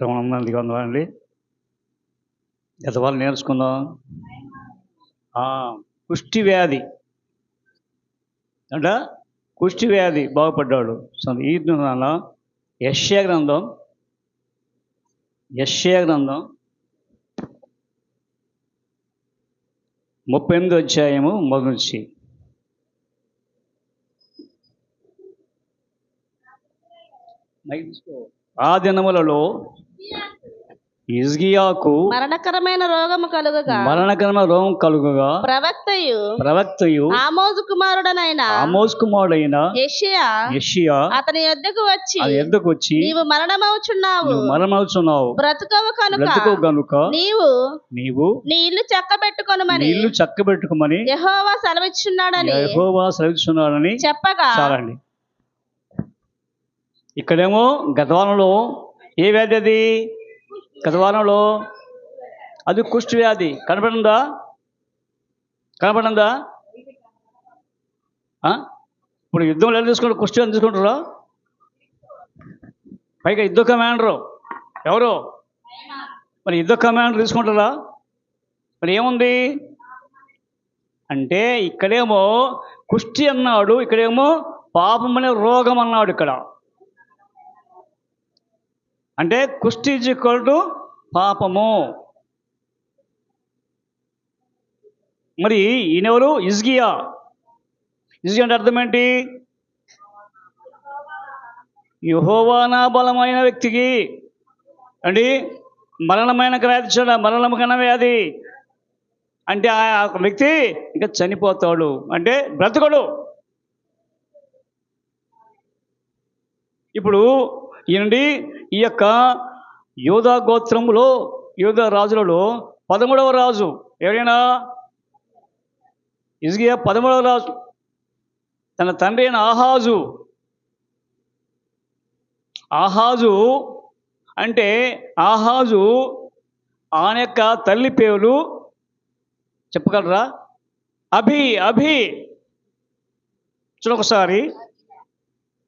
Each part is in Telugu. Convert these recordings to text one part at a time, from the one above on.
బ్రహ్మానందానికి వందనండి. గత వాళ్ళు నేర్చుకుందాం. కుష్టి వ్యాధి అంట, కుష్టి వ్యాధి బాగుపడ్డాడు. ఈ యెషయా గ్రంథం 38వ అధ్యాయము మొదటి నుంచి. ఆ దినములలో హిజ్కియాకు మరణకరమైన రోగం కలుగగా ప్రవక్తయు ఆమోజు కుమారుడైన యెషయా అతని యొద్దకు వచ్చి నీవు మరణమవుచున్నావు, బ్రతుకవు కనుక నీవు నీ ఇల్లు చక్కబెట్టుకొనుమని యెహోవా సెలవిచ్చున్నాడని చెప్పగా. చాలండి. ఇక్కడేమో గతవారంలో ఏ వ్యాధి అది? గతవారంలో అది కుష్టి వ్యాధి. కనపడిందా? ఇప్పుడు యుద్ధంలో ఎలా తీసుకుంటారు? కుష్టి వ్యాధి తీసుకుంటారా? పైగా యుద్ధ కమాండరు ఎవరు? మరి యుద్ధ కమాండర్ తీసుకుంటారా? మరి ఏముంది అంటే ఇక్కడేమో కుష్టి అన్నాడు, ఇక్కడేమో పాపం అనే రోగం అన్నాడు. ఇక్కడ అంటే కుష్టి ఈజ్ ఈక్వల్ టు పాపము. మరి ఈయనెవరు? హిజ్కియా అంటే అర్థం ఏంటి? యెహోవా నా బలమైన వ్యక్తికి అండి మరణమైన వ్యాధి అంటే ఆ వ్యక్తి ఇంకా చనిపోతాడు, అంటే బ్రతకడు. ఇప్పుడు ఈయనండి ఈ యొక్క యోధా గోత్రములో యోధా రాజులలో 13వ రాజు ఎవరైనా? హిజ్కియా 13వ రాజు. తన తండ్రి అయిన ఆహాజు అంటే ఆయన యొక్క తల్లి పేరు చెప్పగలరా? అభి. చూడొకసారి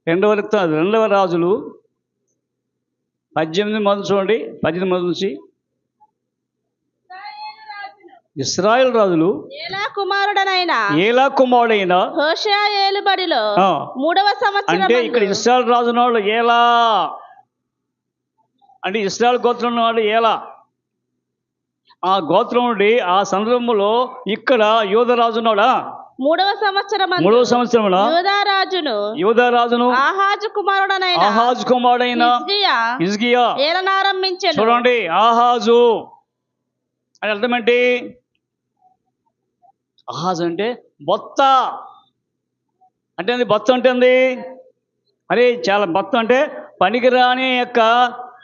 2వ రాజులు 18 మొదలు చూడండి. 18 మొదలు నుంచి. ఇశ్రాయేలు రాజులు ఏలా కుమారుడైన హోషేయ ఏలుబడిలో 3వ సంవత్సరం. అంటే ఇక్కడ ఇశ్రాయేలు రాజు ఉన్నాడు ఏలా, అంటే ఇశ్రాయేలు గోత్రం ఉన్నవాడు ఏలా. ఆ గోత్రం నుండి ఆ సందర్భంలో ఇక్కడ యూదా రాజు ఉన్నాడా? 3వ సంవత్సరం యూదా రాజును ఆహాజు కుమారుడైన హిజ్కియా ఏలనారంభించెను. చూడండి, ఆహాజు అని అర్థం ఏంటి? ఆహాజు అంటే బొత్త. అంటే బొత్త అంటే అరే చాలా బొత్త అంటే పనికిరాని యొక్క.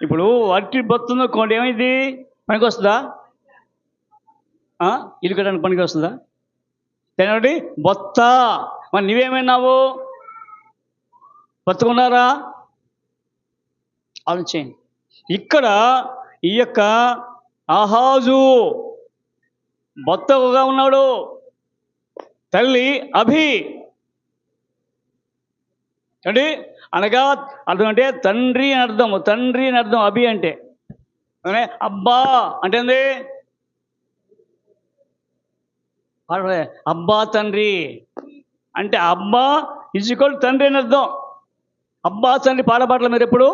ఇప్పుడు అరటి బొత్త ఉందనుకోండి, ఏమైంది? పనికి వస్తుందా? ఇల్లు కట్టడానికి పనికి వస్తుందా? తినండి బొత్త. మరి నువ్వేమైనావు? బతుకున్నారా? ఆలోచించండి. ఇక్కడ ఈ యొక్క ఆహాజు బొత్తగా ఉన్నాడు. తల్లి అభి అండి, అనగా అర్థం అంటే తండ్రి అని అర్థం. అభి అంటే అబ్బా అంటే అబ్బా తండ్రి అంటే అబ్బా ఈజ్ ఈక్వల్ తండ్రి అని అర్థం. అబ్బా తండ్రి పాటలు మీరు ఎప్పుడు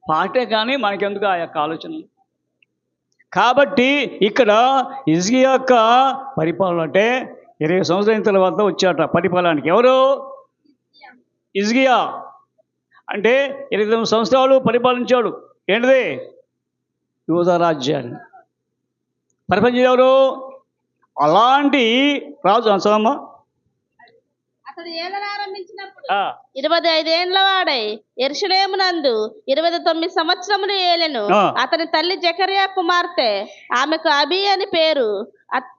పాటే, కానీ మనకెందుకు ఆ యొక్క ఆలోచన? కాబట్టి ఇక్కడ హిజ్కియా యొక్క పరిపాలన అంటే 20 సంవత్సరాల తర్వాత వచ్చాట పరిపాలనకి. ఎవరు? హిజ్కియా అంటే 29 సంవత్సరాలు పరిపాలించాడు. ఏంటిది? యూదా రాజ్యాన్ని పరిపాలించేది ఎవరు? అలాంటి రాజు అసలమ్మ. అతడు ఏలనారంభించినప్పుడు 25 ఏండ్ల వాడై యెరూషలేమునందు 29 సంవత్సరములు ఏలెను. అతని తల్లి జకర్యా కుమార్తె, ఆమెకు అబి అని పేరు.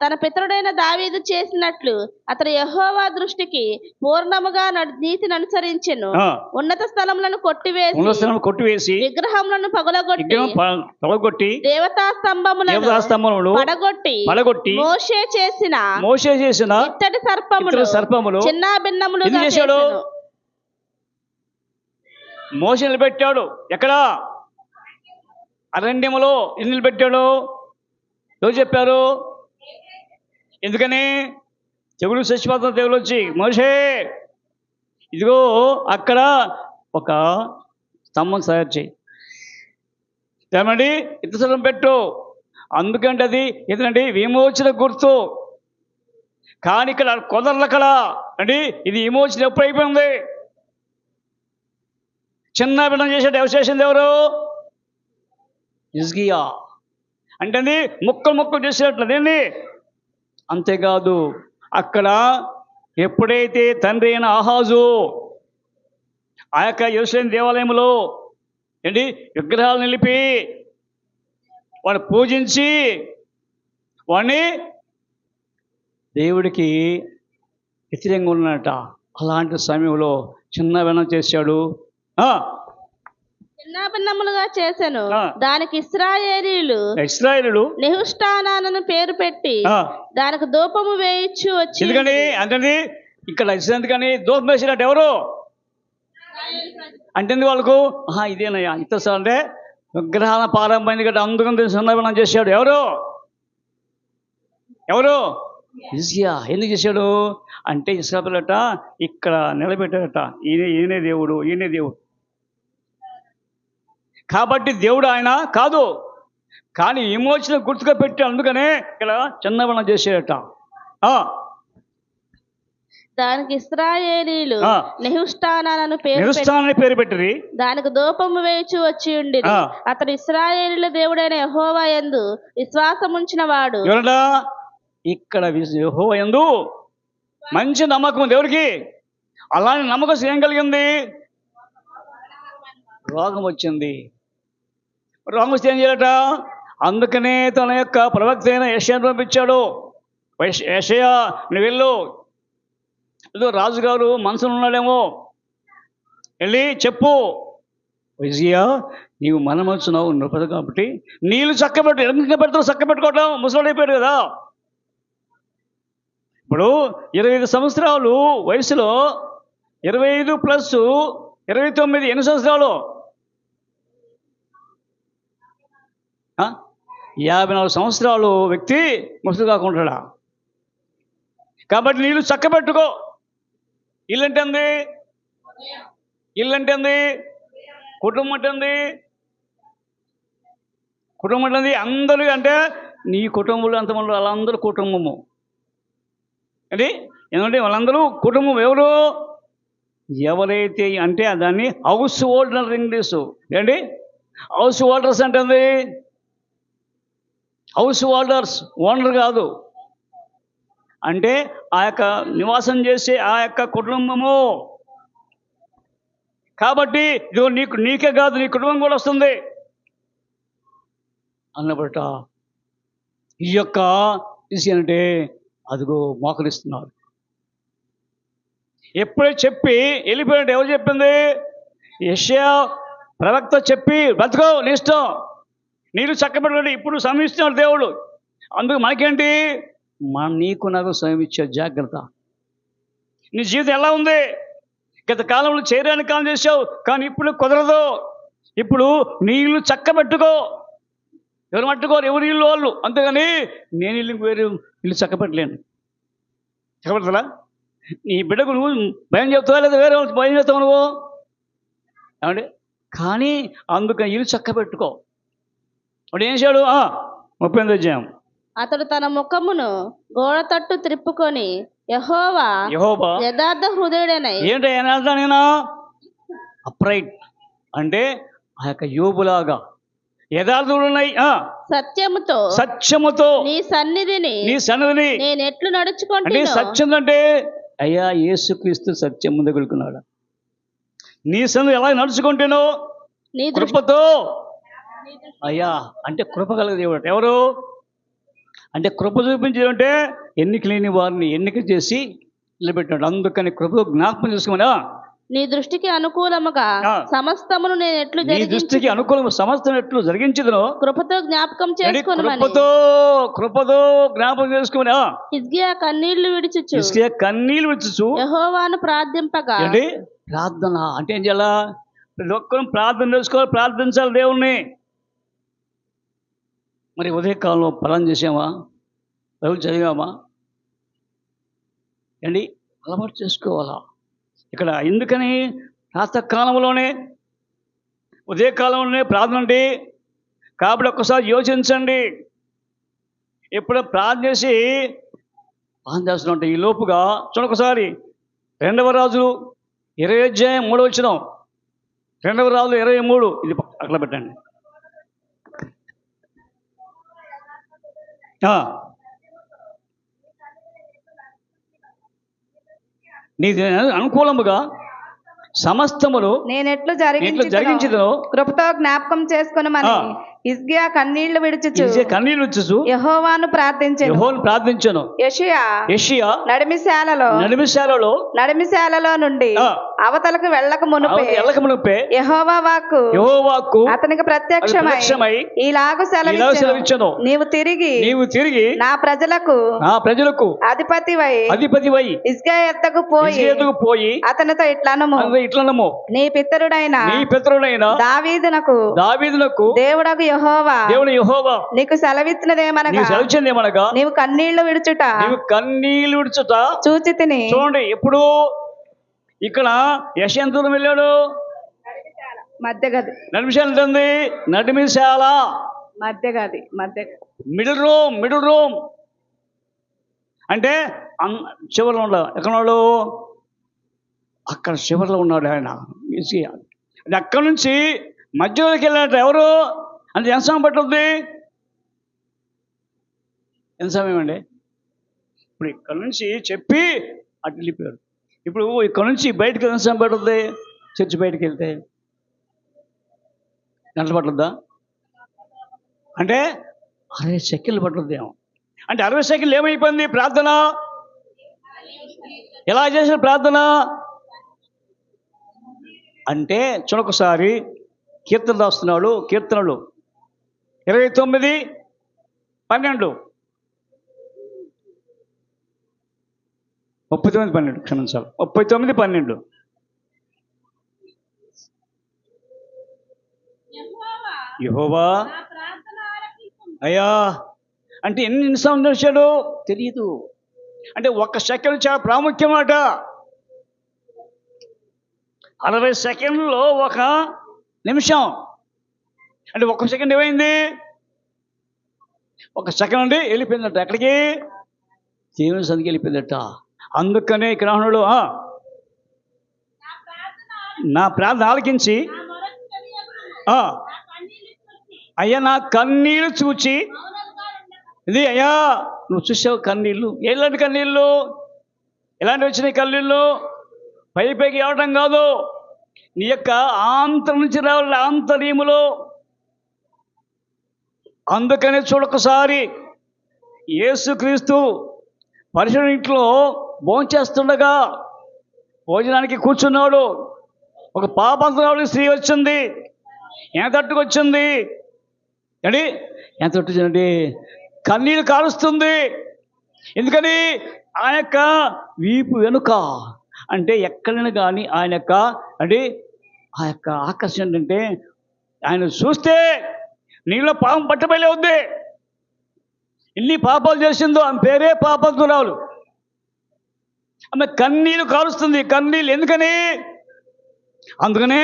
తన పితరుడైన దావీదు చేసినట్లు అతడు యెహోవా దృష్టికి పూర్ణముగా నీతిని అనుసరించెను. ఉన్నత స్థలములను కొట్టివేసి విగ్రహములను పగలగొట్టి దేవతా స్తంభములను పడగొట్టి మోషే చేసిన ఇత్తడి సర్పములు చిన్న భిన్నములు మోషే నిలబెట్టాడు. ఎక్కడ? అరణ్యములో. ఎన్ని నిలబెట్టాడు? ఎవరు చెప్పారు? ఎందుకని? తెగులు చచ్చిపోతున్న తెగులు వచ్చి, మోషే ఇదిగో అక్కడ ఒక స్తంభం తయారు చేయి, ఏమండి ఇతరం పెట్టు. అందుకంటే అది ఎందుకంటే విమోచన గుర్తు. కానీ ఇక్కడ కుదరలు అక్కడ అండి. ఇది విమోచన ఎప్పుడు అయిపోయింది? చిన్న బిడ్డ చేసాడు. ఎవరు చేసింది? ఎవరు? హిజ్కియా. అంటే అది ముక్కలు ముక్కలు చేసేటట్లు అదేండి. అంతేకాదు అక్కడ ఎప్పుడైతే తండ్రి అయిన ఆహాజు ఆ యొక్క యెరూషలేము దేవాలయంలో ఏంటి విగ్రహాలు నిలిపి వాడిని పూజించి వాడిని దేవుడికి వ్యతిరేకంగా ఉన్నట. అలాంటి సమయంలో చిన్న వినం చేశాడు. చిన్నభిన్నములుగా చేశాను. దానికి ఇశ్రాయేలీయులు నెహుష్టానాను పేరు పెట్టి దానికి ధూపము వేయించు వచ్చి. ఎందుకని అంటే ఇక్కడ ఎందుకని ధూపం వేసినట్టు ఎవరు అంటే వాళ్ళకు ఇదేనయ్యా ఇంత అంటే విగ్రహాల పారంభమైంది కదా, అందుకని చిన్న చేశాడు. ఎవరు? ఎవరు? హిజ్కియా. ఎందుకు చేశాడు అంటే ఇశ్రాయేలుట ఇక్కడ నిలబెట్టాడట. ఈయనే దేవుడు, ఈయనే దేవుడు. కాబట్టి దేవుడు ఆయన కాదు, కానీ విమోచన గుర్తుగా పెట్టాడు. అందుకనే ఇక్కడ చిన్నబలం చేసేట. దానికి ఇశ్రాయేలీయులు నెహుష్టానాను పేరు పెట్టి దానికి ధూపము వేచి వచ్చి ఉండి అతడు ఇశ్రాయేలీయుల దేవుడైన యెహోవా యందు విశ్వాసముంచిన వాడు. ఇక్కడ యెహోవా యందు మంచి నమ్మకం. దేవుడికి అలాంటి నమ్మకం ఏం కలిగింది? రోగం వచ్చింది. రోగం వస్తే ఏం చేయాలట? అందుకనే తన యొక్క ప్రవక్త అయిన యెషయాను పంపించాడు. యెషయా నువ్వు వెళ్ళు, ఏదో రాజుగారు మనసులో ఉన్నాడేమో, వెళ్ళి చెప్పు, హిజ్కియా నీవు మన మనసున్నావు నృపదు కాబట్టి నీళ్ళు చక్కబెట్టు. ఎందుకు పెడతావు? చక్క పెట్టుకోవటం ముసలి అయిపోయాడు కదా. ఇప్పుడు 25 సంవత్సరాలు వయసులో 25 ప్లస్ 29 ఎన్ని సంవత్సరాలు? 54 సంవత్సరాలు వ్యక్తి ముసలి కాకుండా. కాబట్టి నీళ్ళు చక్క పెట్టుకో. ఇల్లంటే ఉంది, ఇల్లంటే ఉంది, కుటుంబం అంటే ఉంది, కుటుంబం అంటే అందరూ అంటే నీ కుటుంబంలో ఎంతమంది వాళ్ళందరూ కుటుంబము అది. ఎందుకంటే వాళ్ళందరూ కుటుంబం. ఎవరు? ఎవరైతే అంటే దాన్ని హౌస్ హోల్డర్ ఇంగ్లీషు ఏంటి హౌస్ హోల్డర్స్ అంటే హౌస్ హోల్డర్స్, ఓనర్ కాదు. అంటే ఆ యొక్క నివాసం చేసే ఆ యొక్క కుటుంబము. కాబట్టి ఇదిగో నీకే కాదు నీ కుటుంబం కూడా వస్తుంది అన్నబట్ట ఈ యొక్క విషయం అంటే అదిగో మోకరిస్తున్నారు. ఎప్పుడైతే చెప్పి వెళ్ళిపోయినట్టు ఎవరు చెప్పింది? యెషయా ప్రవక్త చెప్పి బ్రతుకో నీ ఇష్టం, నీళ్ళు చక్కబెట్టుకోండి. ఇప్పుడు సమయం ఇస్తున్నాడు దేవుడు. అందుకు మనకేంటి? నీకు నాకు సమయం ఇచ్చే జాగ్రత్త. నీ జీవితం ఎలా ఉంది? గత కాలంలో చేయడానికి కాలం చేసావు, కానీ ఇప్పుడు కుదరదు. ఇప్పుడు నీళ్ళు చక్కబెట్టుకో. ఎవరు పట్టుకోరు, ఎవరు ఇల్లు వాళ్ళు. అంతేగాని నేను ఇల్లు వేరు ఇల్లు చక్కబెట్టలేను. చక్కబెడతా? నీ బిడ్డకు నువ్వు భయం చెప్తావా లేదా వేరే వాళ్ళు భయం చేస్తావు నువ్వు? ఏమంటే కానీ అందుకని ఇల్లు చక్కబెట్టుకో. వాడు ఏం చేశాడు? 38వ అధ్యాయం. అతడు తన ముఖమును గోడ తట్టు త్రిప్పుకొని యెహోవా యథార్థ హృదయుడనై. ఏంటి నేను అప్రైట్ అంటే ఆ యొక్క యోబులాగా యథార్థుడున్నాయి, సత్యముతో నీ సన్నిధిని నేను ఎట్లు నడుచుకుంటే. సత్యం అంటే అయ్యా యేసుక్రీస్తు సత్యం దగ్గరుకున్నాడు. నీ సన్నిధి ఎలా నడుచుకుంటేనో కృపతో. అయ్యా అంటే కృప కలిగే దేవుడు. ఎవరు అంటే కృప చూపించేదంటే ఎన్నిక లేని వారిని ఎన్నిక చేసి నిలబెట్టాడు. అందుకని కృప జ్ఞాపకం చేసుకోమనా. నీ దృష్టికి అనుకూలముగా సమస్తమును నేను ఎట్లు దృష్టికి అనుకూలము సమస్తం ఎట్లు జరిగించదును కృపతో జ్ఞాపకం చేసుకోమని. కృపతో జ్ఞాపకం చేసుకోమని. హిజ్కియా కన్నీళ్లు విడిచుచు యెహోవాను ప్రార్థింపగా. ప్రార్థన అంటే ఏం చేయాలా? ప్రతి ఒక్కరూ ప్రార్థన చేసుకోవాలి, ప్రార్థించాలి దేవుణ్ణి. మరి ఉదయకాలంలో ప్రార్థన చేసామా? బైబిల్ చదివామా? అండి అలవాటు చేసుకోవాలా. ఇక్కడ ఎందుకని ప్రాతకాలంలోనే ఉదయకాలంలోనే ప్రార్థన అండి. కాబట్టి ఒక్కసారి యోచించండి. ఎప్పుడో ప్రార్థన చేసి ప్రార్థన చేస్తున్నట్టు ఈ లోపుగా చూడొకసారి 2వ రాజులు 20:3 2వ రాజులు 23 ఇది అట్లా పెట్టండి. నీ అనుకూలముగా సమస్తములు నేనెట్లు జరిగించిదనో జరిగించిదనో కృపతో జ్ఞాపకం చేసుకొనమని హిజ్కియా కన్నీళ్లు విడుచుచు యెహోవాను ప్రార్థించెను. యెషయా నడిమిశాలలో నుండి అవతలకు వెళ్ళక మునుపే యెహోవా వాక్కు అతనికి ప్రత్యక్షమై ఈలాగు సెలవిచ్చెను, నీవు తిరిగి నా ప్రజలకు అధిపతివై హిజ్కియా ఎద్దకు పోయి అతనితో ఇట్లనము, నీ పితరుడైన దావీదునకు దేవుడు యెహోవా నీకు సెలవిచ్చినదేమనగా నీవు కన్నీళ్లు విడుచుట చూచితిని. చూడండి, ఎప్పుడు ఇక్కడ యెషయా ఎంత దూరం వెళ్ళాడు? మధ్యగది నడిమిశాల మధ్యగది మిడిల్ రూమ్ అంటే చివరిలో ఉన్నాడు. ఎక్కడ ఉన్నాడు? అక్కడ చివరిలో ఉన్నాడు ఆయన. అది అక్కడి నుంచి మధ్యలోకి వెళ్ళాడు. ఎవరు అంటే ఎంత సమయం పట్టుద్ది? ఎంత సమయం అండి? ఇప్పుడు ఇక్కడ నుంచి చెప్పి అటు వెళ్ళిపోయాడు. ఇప్పుడు ఇక్కడ నుంచి బయటకు ఎంత సమయం పట్టుద్ది? చర్చి బయటకు వెళ్తే గంటలు పట్టుద్దా? అంటే 60 సెకండ్లు పట్టుద్దేమో. అంటే 60 సెకండ్లు ఏమైపోయింది ప్రార్థన? ఎలా చేసిన ప్రార్థన అంటే చూడొకసారి కీర్తన రాస్తున్నాడు. కీర్తనలు 29:12 39:12 క్షమించాలి. 39:12 యెహోవా అయ్యా అంటే ఎన్ని సంవత్సరాలు నడిచాడు తెలియదు. అంటే 1 సెకండ్ చాలా ప్రాముఖ్యమాట. 60 సెకండ్లో 1 నిమిషం. అంటే 1 సెకండ్ ఏమైంది? 1 సెకండ్ అండి వెళ్ళిపోయిందట. ఎక్కడికి? దేవుని సన్నిధికి వెళ్ళిపోయిందట. అందుకనే ఇక్కడ అన్నాడు, నా ప్రార్థన ఆలకించి అయ్యా నా కన్నీళ్ళు చూచి, ఇది అయ్యా నువ్వు చూసావు కన్నీళ్ళు. ఎలాంటి కన్నీళ్ళు? ఎలాంటి వచ్చినాయి కన్నీళ్ళు? పైకి రావటం కాదు, నీ యొక్క ఆంతరం నుంచి రావాలి, ఆంతర్యములో. అందుకనే చూడొకసారి యేసుక్రీస్తు పరిశుద్ధ ఇంట్లో భోంచేస్తుండగా భోజనానికి కూర్చున్నాడు. ఒక పాపంతురాలు స్త్రీ వచ్చింది. ఎంత తట్టుకొచ్చింది అండి? ఎంత తట్టుకొచ్చిందండి? కన్నీళ్ళు కారుస్తుంది. ఎందుకని? ఆయన యొక్క వీపు వెనుక అంటే ఎక్కడైనా కానీ ఆయన యొక్క అంటే ఆ యొక్క ఆకర్షణ ఏంటంటే ఆయన చూస్తే నీలో పాపం పట్టబయలే ఉంది. ఎన్ని పాపాలు చేసిందో ఆమె పేరే పాపంతురాలు. ఆమె కన్నీళ్ళు కారుస్తుంది. కన్నీళ్ళు ఎందుకని? అందుకనే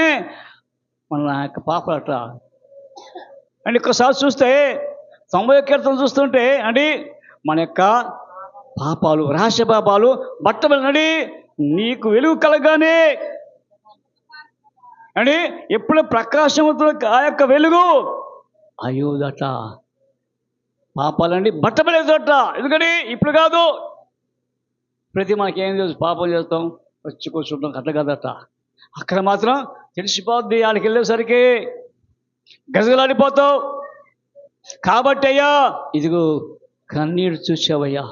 మన యొక్క పాపాలట అండ్ ఒక్కసారి చూస్తే 90 కీర్తన చూస్తుంటే అంటే మన యొక్క పాపాలు, రహస్య పాపాలు బట్టబడినడి నీకు వెలుగు కలగానే అని ఎప్పుడు ప్రకాశముతో ఆ యొక్క వెలుగు అయ్యోదట. పాపాలండి బట్టబడేదట. ఎందుకని? ఇప్పుడు కాదు, ప్రతి మనకేం తెలుసు? పాపం చేస్తాం, వచ్చి కూర్చుంటాం, కథ కదట. అక్కడ మాత్రం తెలిసిపోద్ది. వాళ్ళకి వెళ్ళేసరికి గజగలాడిపోతావు. కాబట్టి అయ్యా ఇదిగో కన్నీరు చూసావయ్యా,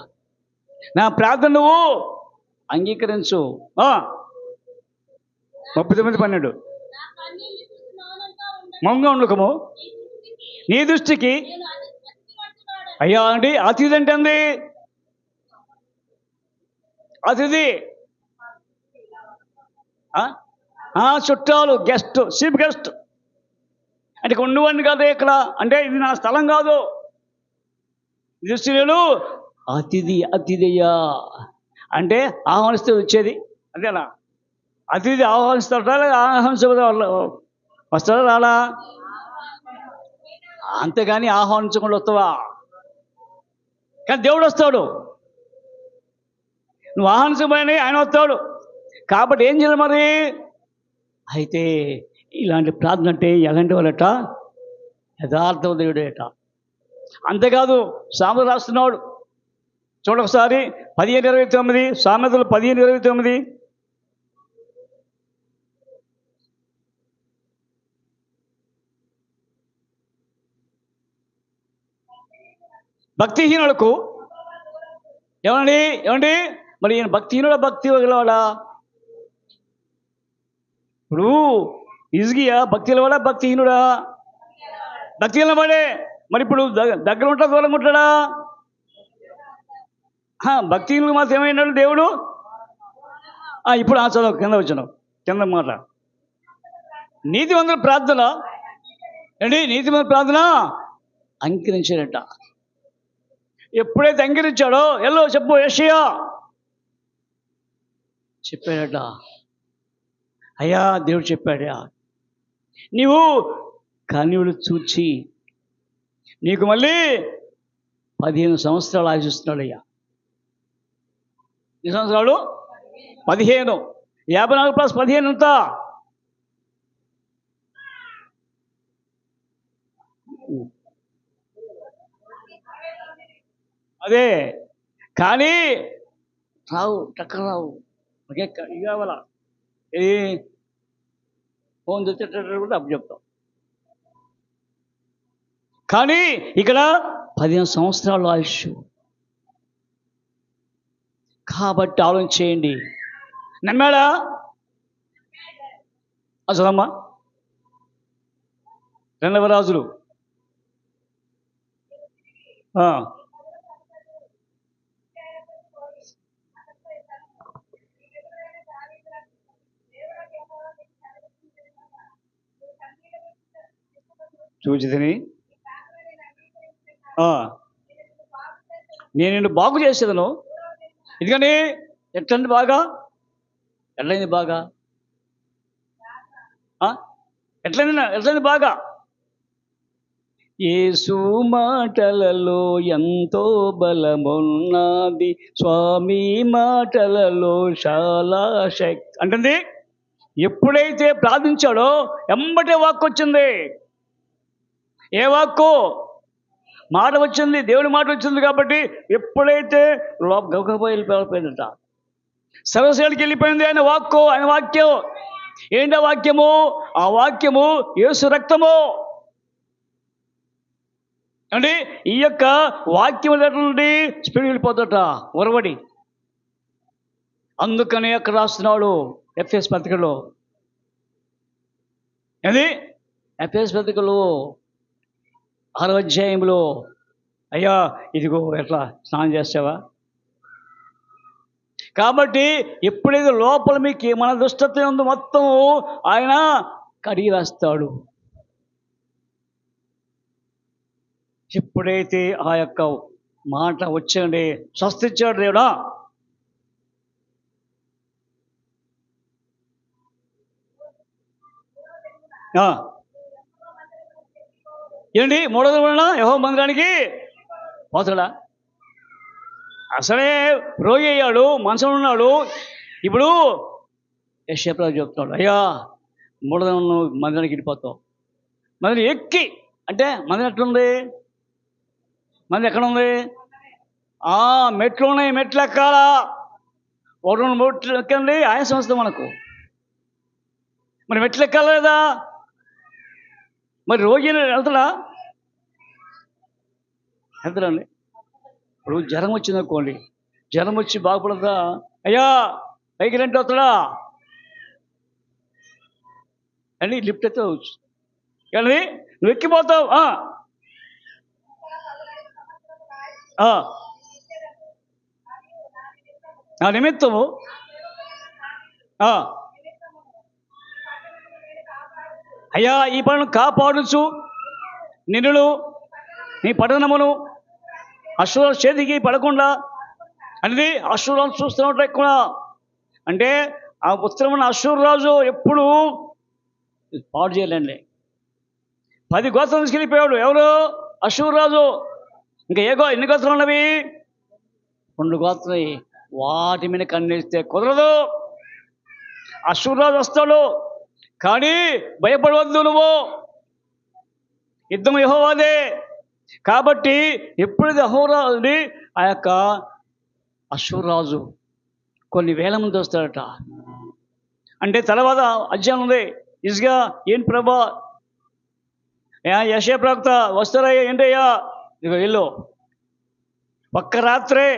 నా ప్రార్థన నువ్వు అంగీకరించు. 39:12 మౌనంగా ఉండకము నీ దృష్టికి అయ్యా అండి. అతిథి అంటే అంది అతిథి చుట్టాలు, గెస్ట్, చీఫ్ గెస్ట్. అంటే ఇక్కడ ఉండేవాడిని కాదు, ఇక్కడ అంటే ఇది నా స్థలం కాదు. దృష్టిలో అతిథయ్యా అంటే ఆహ్వానిస్తే వచ్చేది అంతేనా? అతిథి ఆహ్వానిస్తాడా లేదా వస్తాడా రాలా? అంతేగాని ఆహ్వానించకుండా వస్తావా? కానీ దేవుడు వస్తాడు. నువ్వు ఆహ్వానించబోయని ఆయన వస్తాడు. కాబట్టి ఏం చేయాలి మరి? అయితే ఇలాంటి ప్రార్థన అంటే ఎలాంటి వాళ్ళట? యథార్థ దేవుడేట. అంతేకాదు సామెతలు రాస్తున్నాడు చూడొకసారి 15:29, సామెతలు 15:29. భక్తిహీనులకు ఏమండి మరి ఈయన భక్తిహీనుడా భక్తి గలవాడా? ఇప్పుడు ఇజ్గియా భక్తి గలవాడా భక్తిహీనుడా? భక్తి గలవాడే. మరి ఇప్పుడు దగ్గర ఉంటాడా దూరంగా ఉంటాడా? భక్తిహీనులకు మాత్రం ఏమైనాడు దేవుడు? ఇప్పుడు చదువు కింద వచ్చిన కింద మాట. నీతిమంతుల ప్రార్థన నీతిమంతుల ప్రార్థన అంకిరించాడట. ఎప్పుడైతే అంకిరించాడో ఎల్లో చెప్పు యెషయా చెప్పాడట, అయ్యా దేవుడు చెప్పాడా, నీవు కన్యుడు చూచి నీకు మళ్ళీ 15 సంవత్సరాలు ఆశిస్తున్నాడయ్యా. ఎన్ని సంవత్సరాలు? 15. 54 + 15 ఎంత? అదే. కానీ టక్కన రావు. ఒకే ఇవాళ ఇది ఫోన్ తెచ్చేటట్టు కూడా అప్పు చెప్తాం. కానీ ఇక్కడ 15 సంవత్సరాలు ఆయుష్. కాబట్టి ఆలోచన చేయండి. నమ్మాడా? అసలమ్మా 2వ రాజులు చూచితిని నేను నిన్ను బాగు చేసేదను. ఎందుకని ఎట్లంది బాగా? ఎట్లయింది బాగా? ఎట్లయింది బాగా? యేసు మాటలలో ఎంతో బలమున్నది, స్వామి మాటలలో చాలా శక్తి అంటుంది. ఎప్పుడైతే ప్రార్థించాడో ఎంబటే వాక్కు వచ్చింది. ఏ వాక్కు? మాట వచ్చింది, దేవుడి మాట వచ్చింది. కాబట్టి ఎప్పుడైతే గబగబా వెళ్ళిపోయిందట, సర్వసేనకి వెళ్ళిపోయింది ఆయన వాక్కు, ఆయన వాక్యం. ఏంటో వాక్యము? ఆ వాక్యము యేసు రక్తము అండి. ఈ యొక్క వాక్యం నుండి స్పీడ్ వెళ్ళిపోతుందట ఉరవడి. అందుకని అక్కడ రాస్తున్నాడు ఎఫెసు పత్రికలో. అది ఎఫెసు పత్రికలో 6వ అధ్యాయంలో, అయ్యా ఇదిగో ఎట్లా స్నానం చేస్తావా? కాబట్టి ఎప్పుడైతే లోపల మీకు మన దుష్టత్వం ఉందో మొత్తం ఆయన కడిగి రాస్తాడు. ఎప్పుడైతే ఆ యొక్క మాట వచ్చండి, స్వస్థించాడు దేవుడా. ఏంటి 3వ దినమున యెహోవా మందిరానికి పోతాడా? అసలే రోగి అయ్యాడు, మనసులో ఉన్నాడు. ఇప్పుడు యెషయా చెప్తున్నాడు, అయ్యా 3వ దినమున మందిరానికి వెళ్ళిపోతావు. మందిరం ఎక్కి అంటే మందిరం ఎట్లుంది? మంది ఎక్కడ ఉంది? మెట్లు ఉన్నాయి, మెట్లు ఎక్కాలా. 1 మెట్లు ఎక్కండి ఆయాసం వస్తుంది మనకు. మరి మెట్లు ఎక్కాలి లేదా? మరి రోగి వెళ్తాడా? వెళ్తాడండి. ఇప్పుడు జ్వరం వచ్చింది అనుకోండి, జ్వరం వచ్చి బాగుపడదా? అయ్యా పైకి రెంట్ అవుతాడా అండి? లిఫ్ట్ అయితే వచ్చు కానీ నువ్వు ఎక్కిపోతావు. నా నిమిత్తము అయ్యా ఈ పనులను కాపాడుచు నిన్నులు నీ పట్టణమును అశ్వరాజు చేతికి పడకుండా అనేది అశ్వరాజు చూస్తున్నట్టు ఎక్కువ అంటే ఆ పుత్రమైన అశ్వరాజు ఎప్పుడు పాడు చేయలేండి 10 గోత్రం తీసుకెళ్ళిపోయాడు ఎవరు అశ్వరాజు ఇంకా ఎన్ని గోత్రం ఉన్నవి 2 గోత్రం వాటి మీద కన్నేస్తే కుదరదు అశ్వరాజు వస్తాడు కానీ భయపడవద్దు నువ్వు యుద్ధం యెహోవాదే కాబట్టి ఎప్పుడైతే అహోరాజుని ఆ యొక్క అశ్వరాజు కొన్ని వేల మంది వస్తాడట అంటే తర్వాత అధ్యాయం ఉంది ఇసుగా ఏం ప్రభా యెషయా ప్రవక్త వస్తారయ్యా ఏంటయ్యా ఇక వెళ్ళు ఒక్క రాత్రే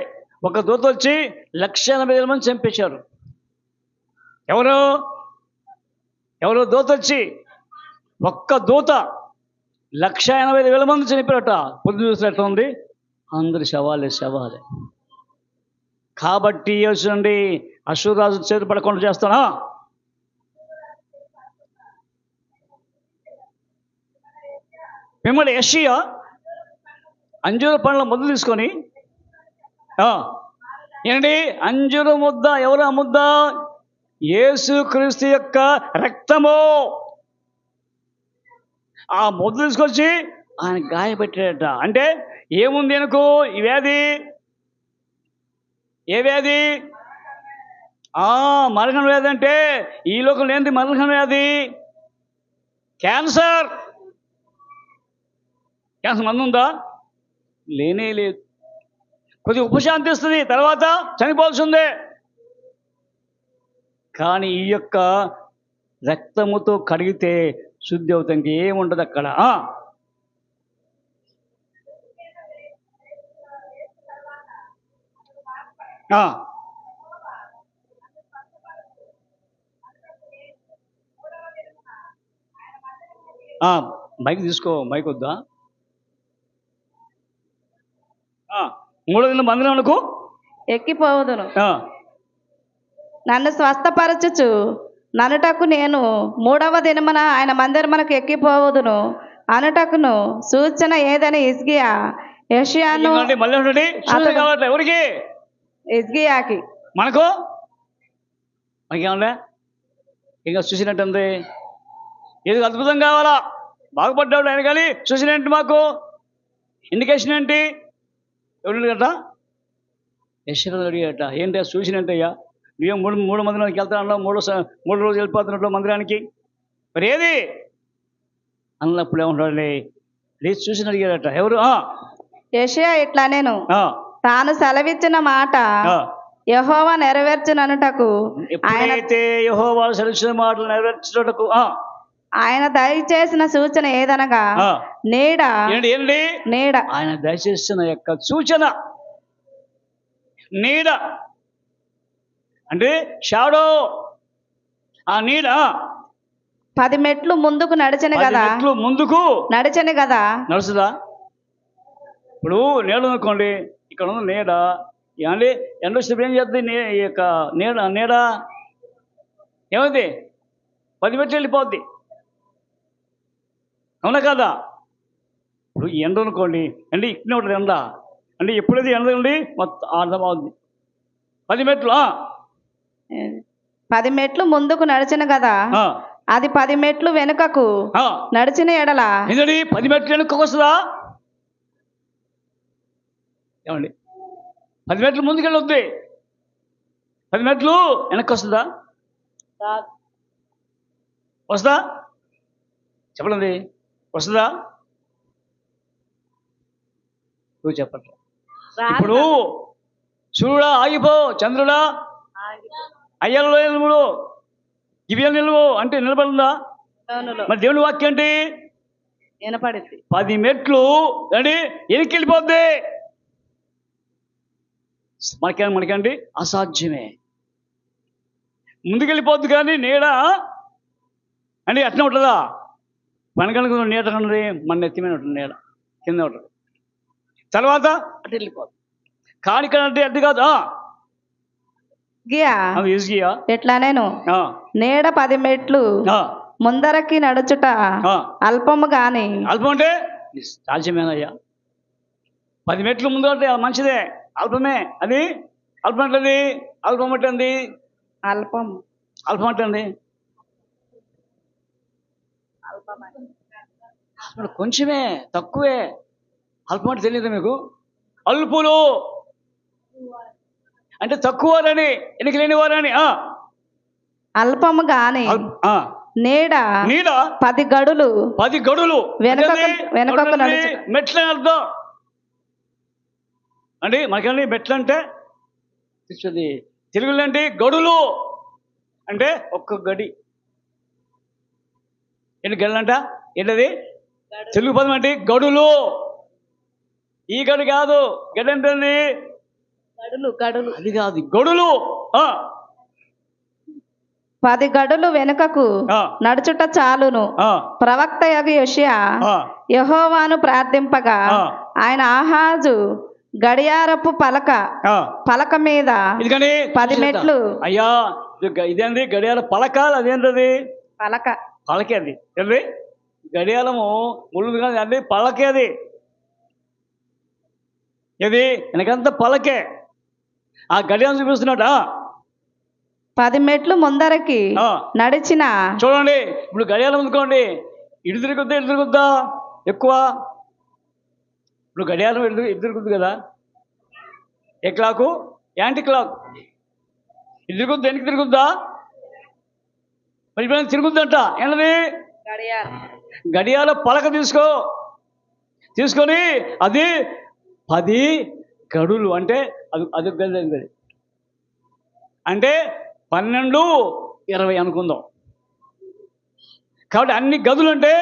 ఒక దూత వచ్చి 180,000 మంది చంపేశారు ఎవరు దూత వచ్చి ఒక్క దూత 180,000 మంది చనిపోయారట పొద్దు చూసినట్టు ఉంది అందరు శవాలే కాబట్టి చూడండి అశ్వరాజు చేతి పడకుండా చేస్తానా మిమ్మల్ని యెషయా అంజూర పండ్ల ముద్ద తీసుకొని ఏంటి అంజూర ముద్ద ఎవరు ఆ ముద్ద యేసుక్రీస్తు యొక్క రక్తము ఆ ముద్ద తీసుకొచ్చి ఆయన గాయపెట్టాడట అంటే ఏముంది అనుకో ఈ వ్యాధి ఏ వ్యాధి మరణం వ్యాధి అంటే ఈ లోకంలో ఏంటి మరణం వ్యాధి క్యాన్సర్ మందు ఉందా లేనే లేదు కొద్దిగా ఉపశాంతి ఇస్తుంది తర్వాత చనిపోవాల్సిందే కానీ ఈ యొక్క రక్తముతో కడిగితే శుద్ధి అవుతానికి ఏముండదు అక్కడ మైక్ తీసుకో మైక్ వద్దా 3 దిన మందిరమునకు ఎక్కిపోవదును నన్ను స్వస్థపరచుచు ననుటకు నేను 3వ దినమున ఆయన మందిరమునకు ఎక్కిపోవదును అనుటకును సూచన ఏదని హిజ్కియా యెషయాను ఎవరికి హిజ్కియాకి మనకు మనకేమన్నా ఇంకా చూసినట్టుంది ఏది అద్భుతం కావాలా బాగుపడ్డాడు ఆయన కానీ చూసినట్టు మాకు ఇండికేషన్ ఏంటి ఎవరు అడిగట యెషయా అడిగట ఏంటి చూసినట్టయ్యా నువ్వేం మూడు మందిరానికి వెళ్తానన్నా 3 రోజులు వెళ్ళిపోతున్నట్లు మందిరానికి మరి ఏది అన్నప్పుడు ఏమంటాడు లేచి చూసి అడిగాడట ఎవరు యెషయా ఇట్లా నేను తాను సెలవిచ్చిన మాట యెహోవా నెరవేర్చుననుటకు ఎప్పుడైతే యెహోవా సెలవిచ్చిన మాటలు నెరవేర్చుటకు ఆయన దయచేసిన సూచన ఏదనగా నీడ ఆయన దయచేసిన యొక్క సూచన నీడ అంటే షాడో ఆ నీడ 10 మెట్లు ముందుకు నడిచను కదా నడిచను కదా నడుస్తుందా ఇప్పుడు నీడ అనుకోండి ఇక్కడ ఉన్న నీడ ఏమండి ఎండ వస్తే ఏం చేస్తుంది ఈ యొక్క నీడ ఏమైంది 10 మెట్లు వెళ్ళిపోద్ది అవునా కదా ఇప్పుడు ఎండ అనుకోండి అంటే ఇక్కడ ఉంటుంది ఎండ అంటే ఎప్పుడైతే ఎండ ఉండి మొత్తం అర్థమవుద్ది 10 మెట్లు 10 మెట్లు ముందుకు నడిచిన కదా అది 10 మెట్లు వెనుకకు నడిచిన ఎడల 10 మెట్లు వెనుకకు వస్తుందా ఏమండి 10 మెట్లు ముందుకెళ్ళొద్ది 10 మెట్లు వెనక్కి వస్తుందా వస్తుందా చెప్పండి వస్తుందా నువ్వు చెప్పట్లా ఇప్పుడు సూర్యుడా ఆగిపో చంద్రుడా అయ్యలో నిలువు దివ్య నిలువు అంటే నిలబడిందా మరి దేవుని వాక్యం ఏంటి వినపడింది 10 మెట్లు అంటే ఎనికి వెళ్ళిపోద్ది మనకండి అసాధ్యమే ముందుకెళ్ళిపోద్ది కానీ నీడ అంటే అట్లా ఉంటుందా వెనకనుకు నీడ ఉన్నది మన ఎత్తి మీద ఉంటుంది నీడ కింద ఉంటుంది తర్వాత అటు వెళ్ళిపోద్ది కానీ ఇక్కడ అంటే అడ్డు కాదు ఎట్లా నేను నీడ 10 మెట్లు ముందరకి నడుచుట ఆ, అల్పము గాని అల్పం అంటే సాధ్యమేనయ్యా. 10 మెట్లు ముందు అంటే మంచిదే, అల్పమే అది. అల్పం అంటే అల్పం అంటే అల్పం అల్పం అంటే కొంచెమే, తక్కువే. అల్పం అంటే తెలియదు మీకు? అల్పులు అంటే తక్కువ వారని, ఎన్నిక లేని వారని. అల్పము గాని నీడ నీడ 10 గడులు 10 గడులు వెనుకకు నడుచుట. మెట్లని అర్థం అండి. మనకండి మెట్లు అంటే తెలుగులో అంటే గడులు అంటే ఒక్క గడి. ఎన్ని గడులంట? ఏంటది తెలుగు పదం అంటే? గడులు. ఈ గడి కాదు, గడి అంటే గడులు అది కాదు, గడులు. 10 గడులు వెనుకకు నడుచుట చాలును. ప్రవక్త యగు యోషియా యెహోవాను ప్రార్థింపగా ఆయన ఆహాజు గడియారపు పలక మీద 10 మెట్లు. అయ్యా ఇదేంది గడియార పలక? అదేంటది? పలకే అది. ఏంటి గడియారము ముళ్ళు కాదు అండి, పలకే అది. ఇది వెనకంతా పలకే. ఆ గడియారం చూపిస్తున్నట 10 మెట్లు ముందరకి నడిచిన. చూడండి, ఇప్పుడు గడియారం ఉందుకోండి, ఇటు తిరుగుద్దా ఎక్కువ. ఇప్పుడు గడియారం ఇటు తిరుగుద్ది కదా, ఏ క్లాకు? Anti clock. ఇటు తిరుగుద్ది, వెనక్కి తిరుగుద్దా? మరి ఇప్పుడు తిరుగుద్దంట. ఏంటది? గడియార పలక తీసుకొని అది 10 గడులు అంటే అది గది అంటే 12, 20 అనుకుందాం. కాబట్టి అన్ని గదులు అంటే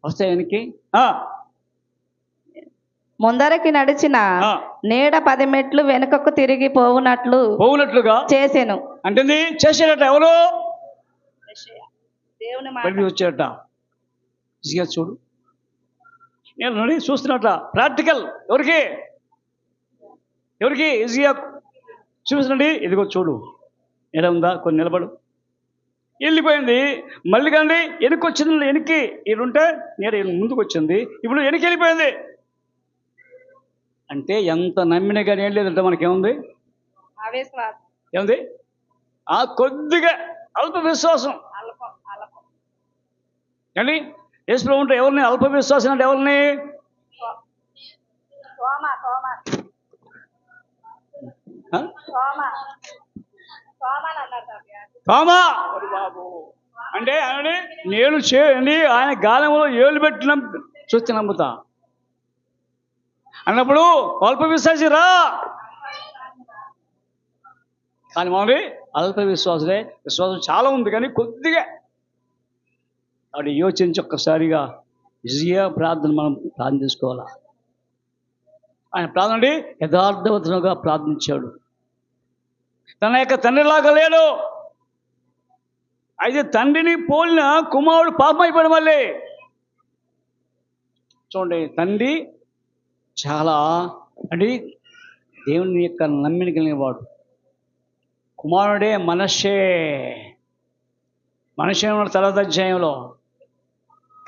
వస్తాయి వెనక్కి. ముందరకి నడిచిన నీడ 10 మెట్లు వెనుకకు తిరిగి పోవునట్లుగా చేసాను. అంటే చేసేట ఎవరు? వచ్చేట చూడు, నేను చూస్తున్నట్ట. ప్రాక్టికల్ ఎవరికి ఈజీగా చూపిస్తుందండి. ఇదిగో చూడు, ఎలా ఉందా? కొన్ని నిలబడు. వెళ్ళిపోయింది. మళ్ళీ కానీ వెనక్కి వచ్చింది. వెనక్కి ఇటుంటే నేను ముందుకు వచ్చింది, ఇప్పుడు వెనక్కి వెళ్ళిపోయింది. అంటే ఎంత నమ్మినా కానీ ఏం లేదంటే మనకేముంది? ఏముంది? కొద్దిగా అల్ప విశ్వాసం అండి. యేసుప్రభు ఉంటే ఎవరిని అల్ప విశ్వాసం అంటే? ఎవరిని? తోమా అంటే నేను చేయండి, ఆయన గాలంలో ఏళ్ళు పెట్టిన చూస్తే నమ్ముతా అన్నప్పుడు అల్ప విశ్వాసి రా. కానీ మామూలు అల్ప విశ్వాసులే. విశ్వాసం చాలా ఉంది కానీ కొద్దిగా అది యోచించి ఒక్కసారిగా ఈజీగా ప్రార్థన మనం ప్రార్థన చేసుకోవాలా. ఆయన ప్రార్థన యథార్థవంతంగా ప్రార్థించాడు. తన యొక్క తండ్రిలాగా లేడు. అయితే తండ్రిని పోలిన కుమారుడు పాపం అయిపోయాడు. మళ్ళీ చూడండి, తండ్రి చాలా దేవుని యొక్క నమ్మిన కలిగిన వాడు. కుమారుడే మనషే ఉన్నాడు తర్వాత అధ్యాయంలో.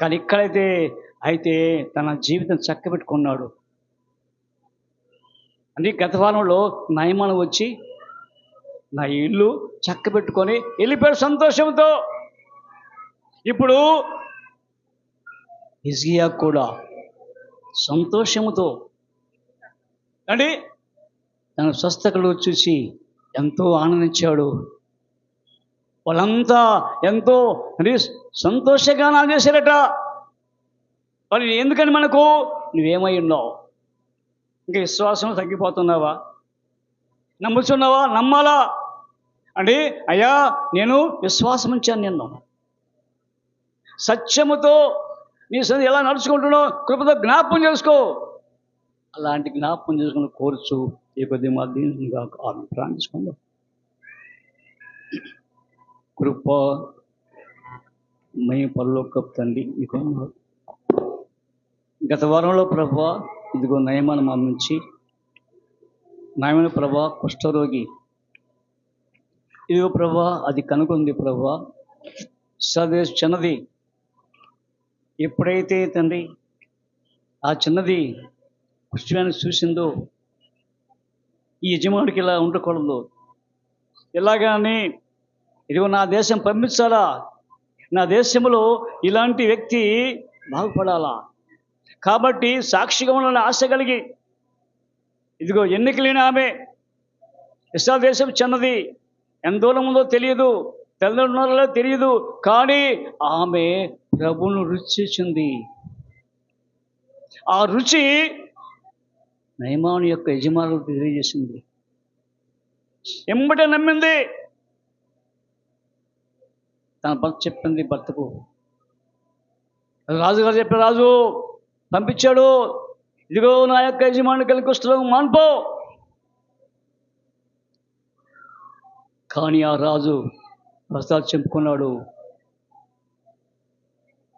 కానీ ఇక్కడైతే తన జీవితం చక్కబెట్టుకున్నాడు. గత వారంలో నయమాను వచ్చి నా ఇల్లు చక్కబెట్టుకొని వెళ్ళిపోయాడు సంతోషంతో. ఇప్పుడు హిజ్కియా కూడా సంతోషముతో తన స్వస్థతలు చూసి ఎంతో ఆనందించాడు. వాళ్ళంతా ఎంతో సంతోషగానాలు చేశారట. మరి ఎందుకని మనకు? నువ్వేమై ఉన్నావు? ఇంకా విశ్వాసం తగ్గిపోతున్నావా? నమ్ముతున్నావా? నమ్మాలా అయ్యా నేను విశ్వాసం ఉంచాను, నిన్ను సత్యముతో నీ సన్నిధిలో ఎలా నడుచుకుంటున్నావు కృపతో జ్ఞాపకం చేసుకో. అలాంటి జ్ఞాపకం చేసుకుని కోర్చు ఈ కొద్ది మధ్యగా ప్రార్థించుకుందాం. కృప మై పరలోకపు తండ్రి, నీకు గత వారంలో ప్రభువా ఇదిగో నయమాను మా నుంచి నాయన ప్రభువా కుష్ఠరోగి, ఇదిగో ప్రభువా అది కనుగొంది ప్రభువా, ఇస్రాయేలు చిన్నది. ఎప్పుడైతే తండ్రి ఆ చిన్నది కృష్ణాన్ని చూసిందో, ఈ యజమానికి ఇలా ఉండకూడదు, ఇలాగాని ఇదిగో నా దేశం పంపించాలా, నా దేశంలో ఇలాంటి వ్యక్తి బాగుపడాలా, కాబట్టి సాక్షిగా ఉండాలని ఆశ కలిగి ఇదిగో ఎన్నికలేని ఆమె, ఇస్రాయేలు దేశం చిన్నది, ఎంత దూరం ఉందో తెలియదు, తెల్లన్నారో తెలియదు, కానీ ఆమె ప్రభువును రుచి చూసింది. ఆ రుచి నయమాను యొక్క యజమానులకు తెలియజేసింది. ఎంబటే నమ్మింది. తన భర్త చెప్పింది భర్తకు. రాజుగారు చెప్పారు, రాజు పంపించాడు, ఇదిగో నా యొక్క యజమాని కలిగి వస్తున్నావు, మాన్పో. కానీ ఆ రాజు ప్రసాద్ చెప్పుకున్నాడు,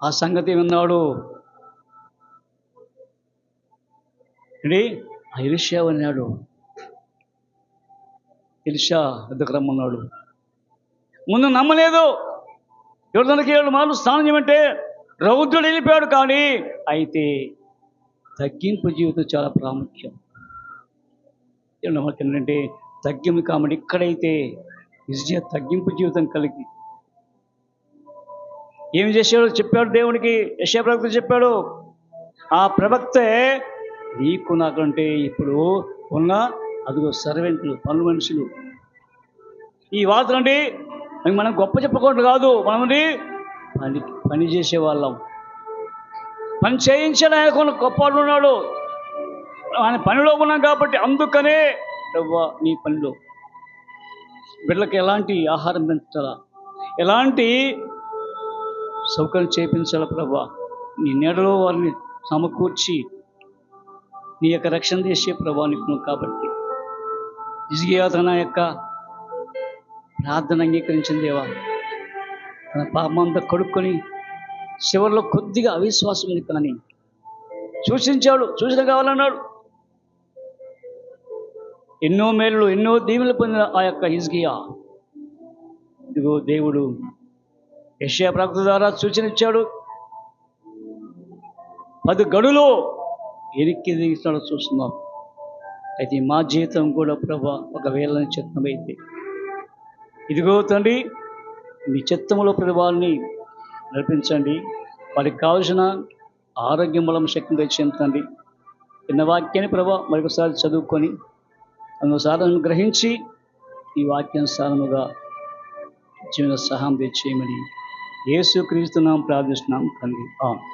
ఆ సంగతి విన్నాడు. ఎలీషా అన్నాడు, ఎలీషా వద్దకు రమ్మన్నాడు. ముందు నమ్మలేదు. యోర్దానుకి 7 మార్లు స్నానం చేయమంటే రౌద్రుడు వెళ్ళిపోయాడు. కానీ అయితే తగ్గింపు జీవితం చాలా ప్రాముఖ్యం. ఏంటంటే తగ్గింపు కాబట్టి ఇక్కడైతే హిజ్కియా తగ్గింపు జీవితం కలిగి ఏం చేశాడో చెప్పాడు దేవునికి. యెషయా ప్రవక్త చెప్పాడు, ఆ ప్రవక్తే నీకు నాకంటే ఇప్పుడు ఉన్న అదిగో సర్వెంట్లు, పనుల మనుషులు. ఈ వార్తలండి మనం గొప్ప చెప్పకూడదు కాదు, మనది పని చేసే వాళ్ళం. పని చేయించాడు ఆయనకు గొప్పవాడు ఉన్నాడు. ఆయన పనిలో ఉన్నాం కాబట్టి అందుకనే ప్రభా నీ పనిలో బిడ్డలకు ఎలాంటి ఆహారం పెంచాలా, ఎలాంటి సౌకర్యం చేయించాలా ప్రభా, నీ నీడలో వారిని సమకూర్చి నీ యొక్క రక్షణ చేసే ప్రభా నీకు. కాబట్టి హిజ్కియా తన యొక్క ప్రార్థన అంగీకరించిన దేవా, తన పాపమంతా కడుక్కొని చివరిలో కొద్దిగా అవిశ్వాసం ఉంది కానీ సూచించాడు, సూచన కావాలన్నాడు. ఎన్నో మేలు, ఎన్నో దీవెనలు పొందిన ఆ యొక్క హిజ్కియా ఇదిగో దేవుడు యెషయా ప్రవక్త ద్వారా సూచన ఇచ్చాడు. 10 గడులు ఎనికి దిగిస్తాడో చూస్తున్నాం. అయితే మా జీవితం కూడా ప్రభా ఒకవేళ చిత్తమైతే ఇదిగో తండ్రి మీ చిత్తములో ప్రభావాన్ని నడిపించండి. వారికి కావలసిన ఆరోగ్యం బలం శక్తిని తెచ్చేంతండి. చిన్న వాక్యాన్ని ప్రభా మరొకసారి చదువుకొని అందుసారి గ్రహించి ఈ వాక్యానుసారముగా జీవన సహాయం తెచ్చేయమని యేసుక్రీస్తు నామమున ప్రార్థిస్తున్నాం తండ్రి. ఆమేన్.